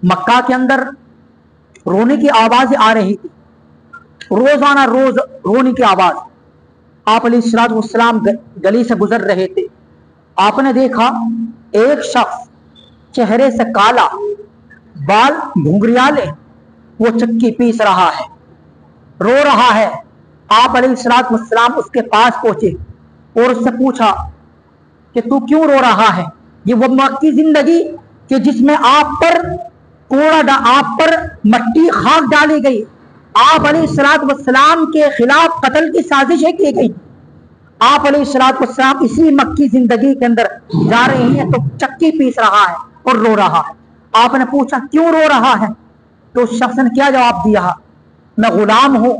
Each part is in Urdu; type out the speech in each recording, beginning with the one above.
مکہ کے اندر رونے کی آوازیں آ رہی تھی، روزانہ روز رونے کی آواز۔ آپ علیہ الصلوۃ والسلام گلی سے گزر رہے تھے، آپ نے دیکھا ایک شخص چہرے سے کالا، بال گھنگریالے، وہ چکی پیس رہا ہے، رو رہا ہے۔ آپ علیہ الصلوۃ والسلام اس کے پاس پہنچے اور اس سے پوچھا کہ تو کیوں رو رہا ہے؟ یہ وہ مکی زندگی کہ جس میں آپ پر آپ پر مٹی خاک ڈالی گئی، آپ علیہ الصلوۃ والسلام کے خلاف قتل کی سازشیں کی گئی، آپ علیہ الصلوۃ والسلام اسی مکی زندگی کے اندر جا رہے ہیں تو چکی پیس رہا ہے اور رو رہا ہے۔ آپ نے پوچھا کیوں رو رہا ہے؟ تو اس شخص نے کیا جواب دیا؟ میں غلام ہوں،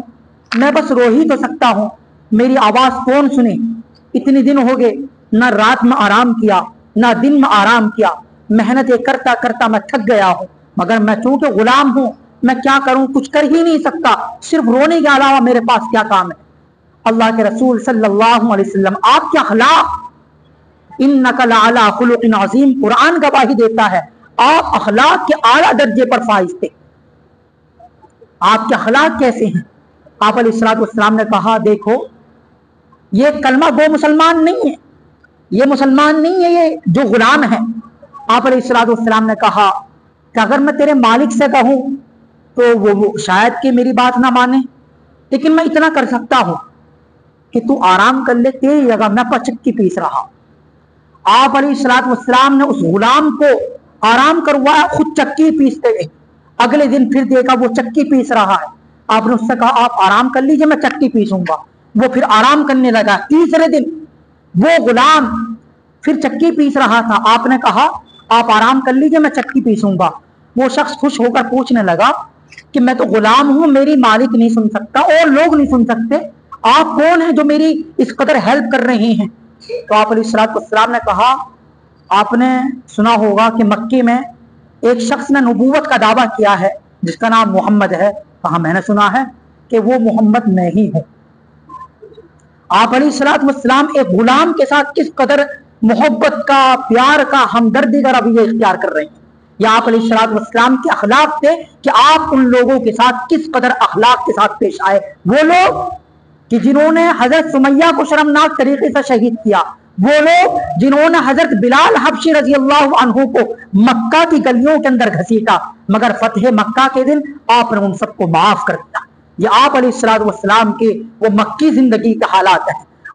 میں بس رو ہی تو سکتا ہوں، میری آواز کون سنے؟ اتنے دن ہو گئے، نہ رات میں آرام کیا نہ دن میں آرام کیا، محنتیں کرتا کرتا میں تھک گیا ہوں، مگر میں چونکہ غلام ہوں میں کیا کروں؟ کچھ کر ہی نہیں سکتا، صرف رونے کے علاوہ میرے پاس کیا کام ہے؟ اللہ کے رسول صلی اللہ علیہ وسلم آپ کے اخلاق، انک لعلی خلق عظیم، قرآن گواہی دیتا ہے آپ اخلاق کے اعلیٰ درجے پر فائز تھے۔ آپ کے اخلاق کیسے ہیں؟ آپ علیہ الصلوۃ والسلام نے کہا دیکھو یہ کلمہ گو مسلمان نہیں ہے، یہ مسلمان نہیں ہے، یہ جو غلام ہے۔ آپ علیہ الصلوۃ والسلام نے کہا کہ اگر میں تیرے مالک سے کہوں تو وہ شاید کہ میری بات نہ مانے، لیکن میں اتنا کر سکتا ہوں کہ تو آرام کر لے، تیری جگہ میں چکی پیس رہا۔ آپ علیہ الصلوۃ والسلام نے اس غلام کو آرام کروایا، خود چکی پیستے گئے۔ اگلے دن پھر دیکھا وہ چکی پیس رہا ہے، آپ نے اس سے کہا آپ آرام کر لیجئے میں چکی پیسوں گا، وہ پھر آرام کرنے لگا۔ تیسرے دن وہ غلام پھر چکی پیس رہا تھا، آپ نے کہا آپ آرام کر لیجئے میں چکی پیسوں گا۔ وہ شخص خوش ہو کر پوچھنے لگا کہ میں تو غلام ہوں، میری مالک نہیں سن سکتا اور لوگ نہیں سن سکتے، آپ کون ہیں جو میری اس قدر ہیلپ کر رہے ہیں؟ تو آپ علیہ الصلوۃ والسلام نے کہا آپ نے سنا ہوگا کہ مکے میں ایک شخص نے نبوت کا دعویٰ کیا ہے جس کا نام محمد ہے۔ کہا میں نے سنا ہے کہ وہ محمد میں ہی ہوں۔ آپ علیہ الصلوۃ والسلام ایک غلام کے ساتھ کس قدر محبت کا، پیار کا، ہمدردی کا رویہ اختیار کر رہے ہیں۔ یہ آپ علیہ الصلوۃ والسلام کے اخلاق تھے کہ آپ ان لوگوں کے ساتھ کس قدر اخلاق کے ساتھ پیش آئے۔ وہ لوگ کہ جنہوں نے حضرت سمیہ کو شرمناک طریقے سے شہید کیا، وہ لوگ جنہوں نے حضرت بلال حبشی رضی اللہ عنہ کو مکہ کی گلیوں کے اندر گھسیٹا، مگر فتح مکہ کے دن آپ نے ان سب کو معاف کر دیا۔ یہ آپ علیہ الصلوۃ والسلام کے وہ مکی زندگی کے حالات ہیں۔